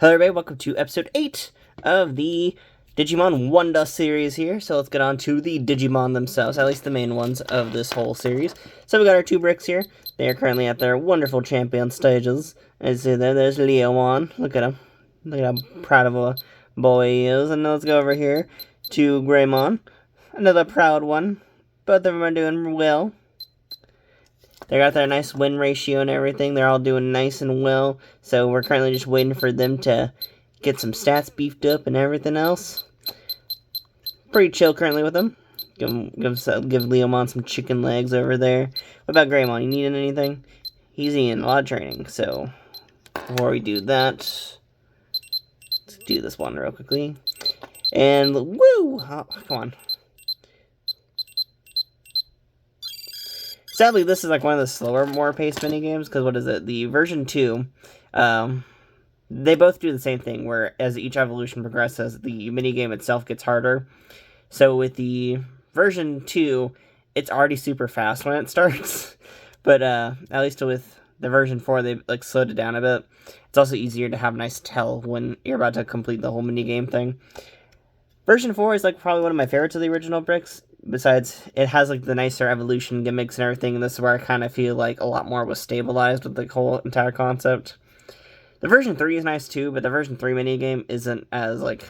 Hello everybody, welcome to episode 8 of the Digimon Wonder series here. So let's get on to the Digimon themselves, at least the main ones of this whole series. So we got our two bricks here. They are currently at their wonderful champion stages. As you see there's Leomon. Look at him. Look at how proud of a boy he is. And let's go over here to Greymon. Another proud one. Both of them are doing well. They got their nice win ratio and everything. They're all doing nice and well. So we're currently just waiting for them to get some stats beefed up and everything else. Pretty chill currently with them. Give Leomon some chicken legs over there. What about Greymon? You need anything? He's in a lot of training. So before we do that, let's do this one real quickly. And woo! Oh, come on. Sadly, this is like one of the slower, more paced minigames, because what is it? The version 2, they both do the same thing, where as each evolution progresses, the minigame itself gets harder. So with the version 2, it's already super fast when it starts, but at least with the version 4, they like slowed it down a bit. It's also easier to have a nice tell when you're about to complete the whole minigame thing. Version 4 is like probably one of my favorites of the original bricks. Besides, it has like the nicer evolution gimmicks and everything, and this is where I kind of feel like a lot more was stabilized with the whole entire concept. The version 3 is nice too, but the version 3 minigame isn't as like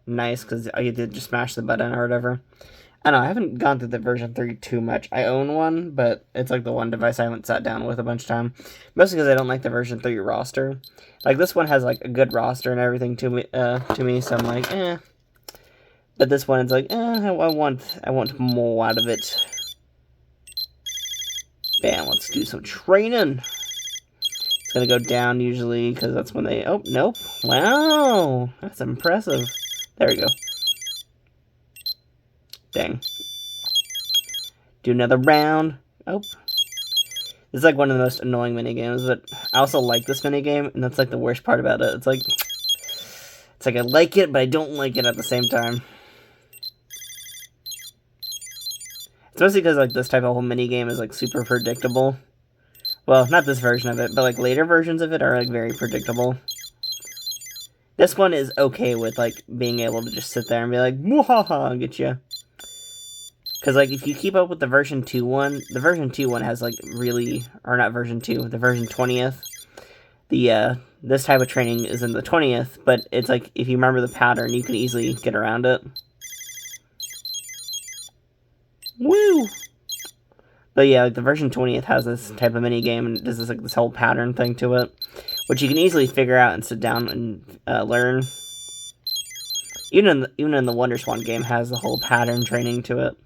nice because you did just smash the button or whatever. I don't know, I haven't gone through the version 3 too much. I own one, but it's like the one device I haven't sat down with a bunch of time. Mostly because I don't like the version 3 roster. Like this one has like a good roster and everything to me, so I'm like, eh. But this one is like, I want more out of it. Bam, let's do some training. It's gonna go down usually, because that's when they, oh, nope. Wow, that's impressive. There we go. Dang. Do another round. Oh. This is like one of the most annoying minigames, but I also like this minigame, and that's like the worst part about it. It's like I like it, but I don't like it at the same time. Especially because, like, this type of whole minigame is, like, super predictable. Well, not this version of it, but, like, later versions of it are, like, very predictable. This one is okay with, like, being able to just sit there and be like, "Mwahaha, get ya." Because, like, if you keep up with the version 2 one, the version 2 one has, like, really, or not version 2, the version 20th. This type of training is in the 20th, but it's, like, if you remember the pattern, you can easily get around it. Woo! But yeah, like the version 20th has this type of minigame and does this whole pattern thing to it, which you can easily figure out and sit down and learn. Even in the Wonder Swan game has the whole pattern training to it.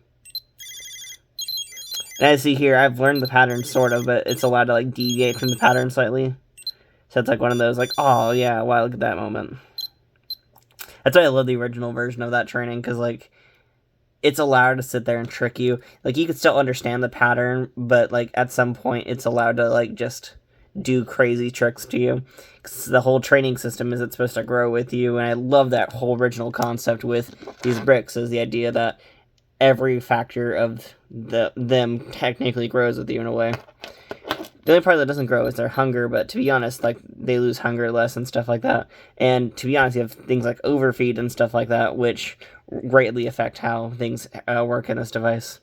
And as you see here, I've learned the pattern sort of, but it's allowed to like deviate from the pattern slightly. So it's like one of those like, oh yeah, wow, look at that moment. That's why I love the original version of that training, because like it's allowed to sit there and trick you. Like, you can still understand the pattern, but, like, at some point, it's allowed to, like, just do crazy tricks to you. 'Cause the whole training system is it's supposed to grow with you, and I love that whole original concept with these bricks, is the idea that every factor of them technically grows with you in a way. The only part that doesn't grow is their hunger, but to be honest, like, they lose hunger less and stuff like that. And to be honest, you have things like overfeed and stuff like that, which greatly affect how things work in this device.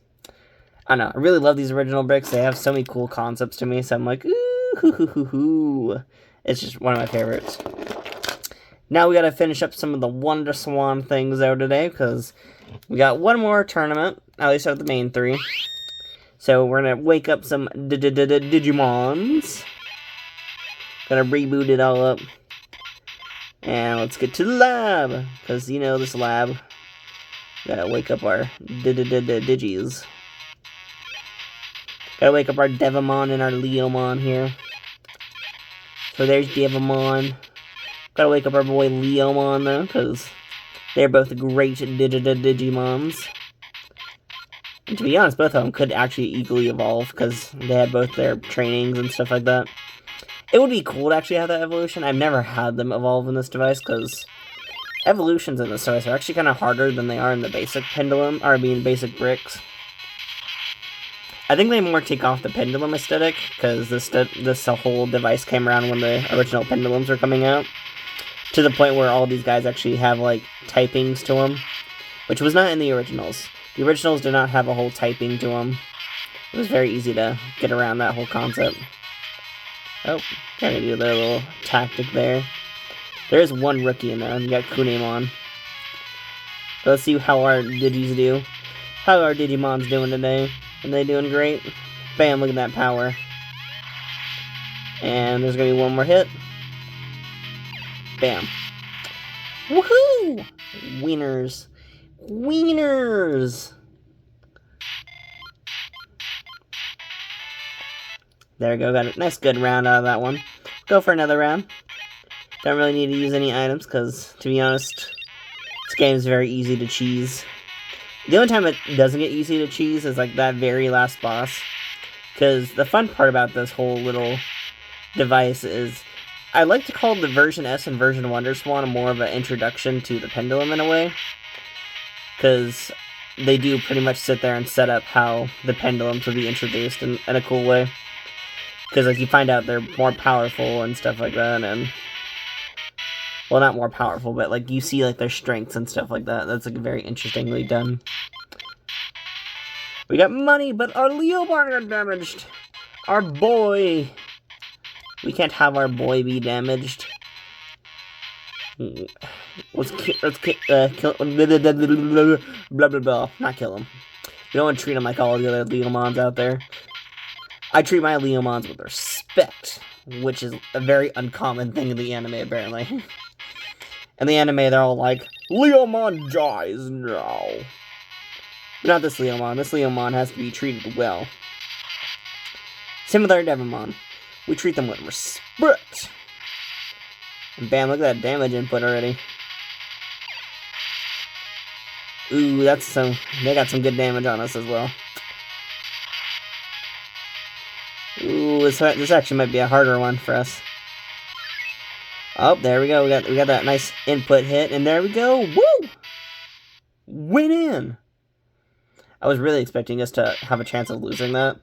I don't know, I really love these original bricks. They have so many cool concepts to me, so I'm like, ooh, hoo, hoo, hoo, hoo. It's just one of my favorites. Now we gotta finish up some of the Wonder Swan things though today, because we got one more tournament, at least out of the main 3. So we're gonna wake up some Digimons. Gonna reboot it all up. And let's get to the lab, because, you know, this lab. Gotta wake up our Digis. Gotta wake up our Devimon and our Leomon here. So there's Devimon. Gotta wake up our boy Leomon, though, because they're both great Digimons. And to be honest, both of them could actually equally evolve, because they had both their trainings and stuff like that. It would be cool to actually have that evolution. I've never had them evolve in this device, because evolutions in this device are actually kind of harder than they are in the basic pendulum, or I mean basic bricks. I think they more take off the pendulum aesthetic, because this whole device came around when the original pendulums were coming out. To the point where all these guys actually have, like, typings to them. Which was not in the originals. The originals did not have a whole typing to them. It was very easy to get around that whole concept. Oh, gotta do their little tactic there. There is one rookie in there. We got Kunemon. Let's see how our Digis do. How our Digimons doing today. Are they doing great? Bam, look at that power. And there's gonna be one more hit. Bam. Woohoo! Wieners. Wieners! There we go, got a nice good round out of that one. Go for another round. Don't really need to use any items, because, to be honest, this game is very easy to cheese. The only time it doesn't get easy to cheese is, like, that very last boss. Because the fun part about this whole little device is, I like to call the version S and version Wonder Swan more of an introduction to the pendulum in a way. Because they do pretty much sit there and set up how the pendulums will be introduced in a cool way. Because, like, you find out they're more powerful and stuff like that, and... Well, not more powerful, but, like, you see, like, their strengths and stuff like that. That's, like, very interestingly done. We got money, but our Leomon got damaged! Our boy! We can't have our boy be damaged. Let's kill... Blah, blah, blah. Not kill him. We don't want to treat him like all the other Leomons out there. I treat my Leomons with respect, which is a very uncommon thing in the anime, apparently. In the anime, they're all like, Leomon dies now. But not this Leomon. This Leomon has to be treated well. Same with our Devimon. We treat them with respect. And bam, look at that damage input already. Ooh, that's some... They got some good damage on us as well. Ooh, this actually might be a harder one for us. Oh, there we go. We got that nice input hit, and there we go. Woo! Win in! I was really expecting us to have a chance of losing that.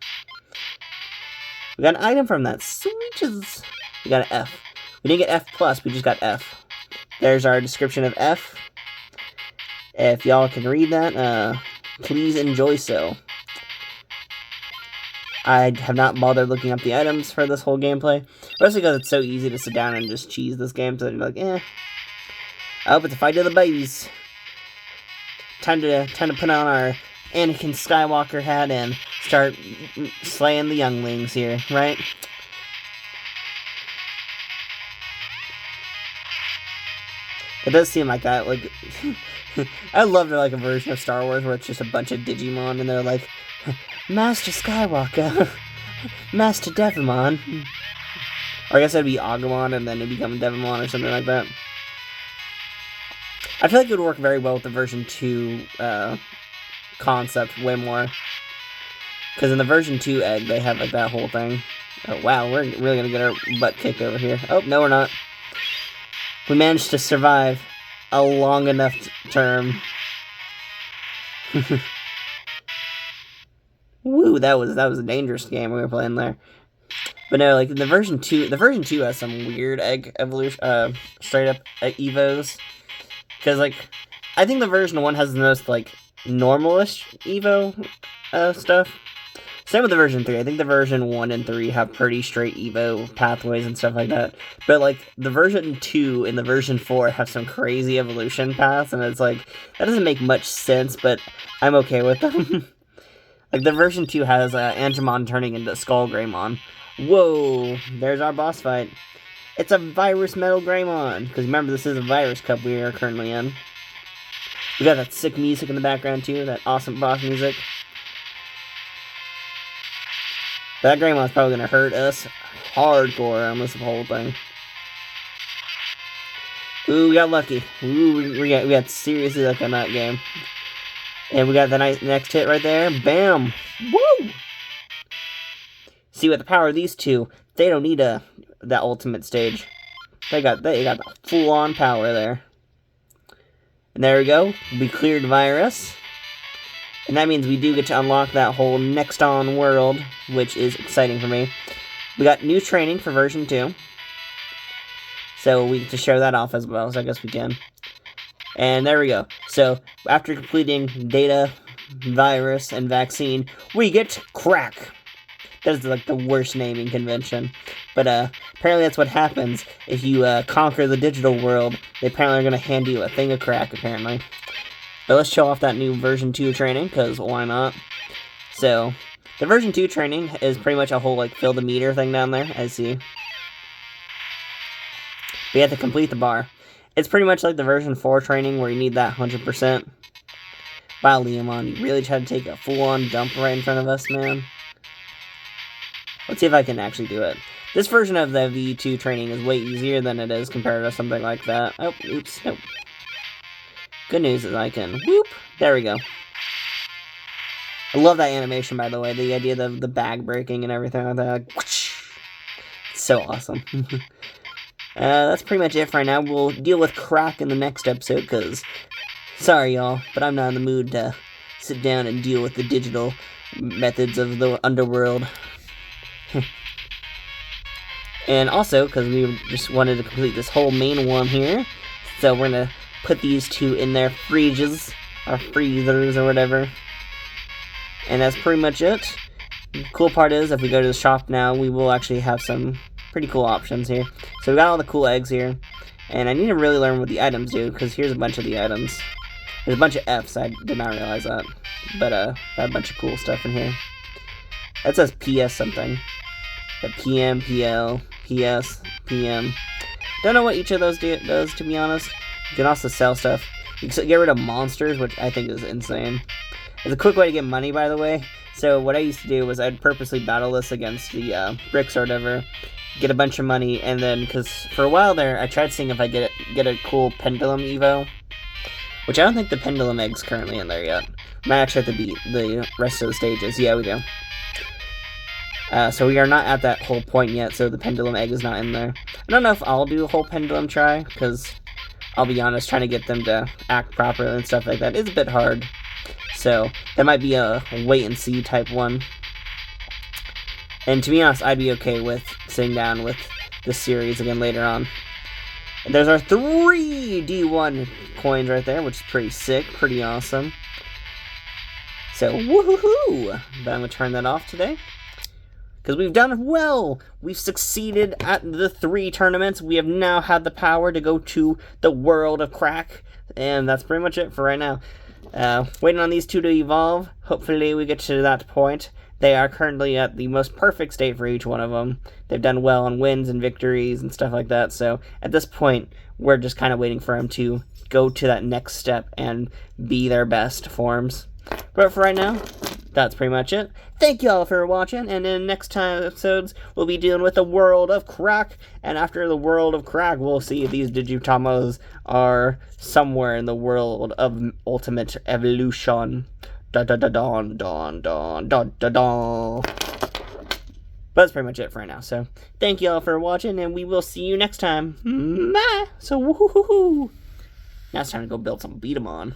We got an item from that. Sweetches! We got an F. We didn't get F+, we just got F. There's our description of F. If y'all can read that, please enjoy so. I have not bothered looking up the items for this whole gameplay. Mostly because it's so easy to sit down and just cheese this game, so you're like, eh. Oh, but the fight of the babies. Time to put on our Anakin Skywalker hat and start slaying the younglings here, right? It does seem like that, like... I love like a version of Star Wars where it's just a bunch of Digimon and they're like... Master Skywalker, Master Devimon. Or I guess that'd be Agumon and then it'd become Devimon or something like that. I feel like it would work very well with the version 2 concept way more. Because in the version 2 egg, they have like that whole thing. Oh wow, we're really gonna get our butt kicked over here. Oh, no we're not. We managed to survive a long enough term. Woo, that was a dangerous game we were playing there. But no, like the version 2 has some weird egg evolution, straight up evos. Because like, I think the version 1 has the most like normalish evo stuff. Same with the version 3. I think the version 1 and 3 have pretty straight evo pathways and stuff like that. But like the version 2 and the version 4 have some crazy evolution paths, and it's like that doesn't make much sense, but I'm okay with them. Like, the version 2 has Angemon turning into Skull Greymon. Whoa, there's our boss fight. It's a Virus Metal Greymon. Because remember, this is a Virus Cup we are currently in. We got that sick music in the background, too. That awesome boss music. That Greymon's probably going to hurt us hardcore on this whole thing. Ooh, we got lucky. Ooh, we got seriously lucky on that game. And we got the next hit right there. Bam! Woo! See, with the power of these two, they don't need that ultimate stage. They got the full-on power there. And there we go. We cleared Virus. And that means we do get to unlock that whole next on world, which is exciting for me. We got new training for version 2. So we to show that off as well, so I guess we can. And there we go. So after completing data, virus, and vaccine, we get crack. That's like the worst naming convention. But apparently that's what happens if you conquer the digital world. They apparently are going to hand you a thing of crack, apparently. But let's show off that new version 2 training, because why not? So, the version 2 training is pretty much a whole, like, fill the meter thing down there, as you see. We have to complete the bar. It's pretty much like the version 4 training where you need that 100%. Wow, Leomon, you really tried to take a full-on dump right in front of us, man. Let's see if I can actually do it. This version of the V2 training is way easier than it is compared to something like that. Oh, oops, nope. Good news is I can, whoop, there we go. I love that animation, by the way, the idea of the bag breaking and everything like that. Like, whoosh. It's so awesome. That's pretty much it for right now. We'll deal with crack in the next episode, because, sorry y'all, but I'm not in the mood to sit down and deal with the digital methods of the underworld. And also, because we just wanted to complete this whole main one here, so we're going to put these two in their fridges, or freezers, or whatever. And that's pretty much it. The cool part is, if we go to the shop now, we will actually have some pretty cool options here. So we got all the cool eggs here, and I need to really learn what the items do, because here's a bunch of the items. There's a bunch of Fs, I did not realize that. But, got a bunch of cool stuff in here. That says PS something. Got PM, PL, PS, PM. Don't know what each of those does, to be honest. You can also sell stuff. You can get rid of monsters, which I think is insane. It's a quick way to get money, by the way. So what I used to do was I'd purposely battle this against the bricks or whatever, get a bunch of money, and then, because for a while there, I tried seeing if I get a cool pendulum evo, which I don't think the pendulum egg's currently in there yet. Might actually have to beat the rest of the stages. Yeah, we do. So we are not at that whole point yet, so the pendulum egg is not in there. I don't know if I'll do a whole pendulum try, because I'll be honest, trying to get them to act properly and stuff like that is a bit hard. So that might be a wait and see type one. And to be honest, I'd be okay with sitting down with this series again later on. And there's our 3 D1 coins right there, which is pretty sick, pretty awesome. So, woohoo! But I'm going to turn that off today. Because we've done well! We've succeeded at the 3 tournaments. We have now had the power to go to the world of crack. And that's pretty much it for right now. Waiting on these 2 to evolve. Hopefully we get to that point. They are currently at the most perfect state for each one of them. They've done well on wins and victories and stuff like that. So at this point, we're just kind of waiting for them to go to that next step and be their best forms. But for right now, that's pretty much it. Thank you all for watching, and in next time episodes, we'll be dealing with the world of crack, and after the world of crack, we'll see if these Digitamos are somewhere in the world of ultimate evolution. Da da da don don don da da don. But that's pretty much it for right now, so thank you all for watching, and we will see you next time. Bye! So, woohoo! Now it's time to go build some Digimon.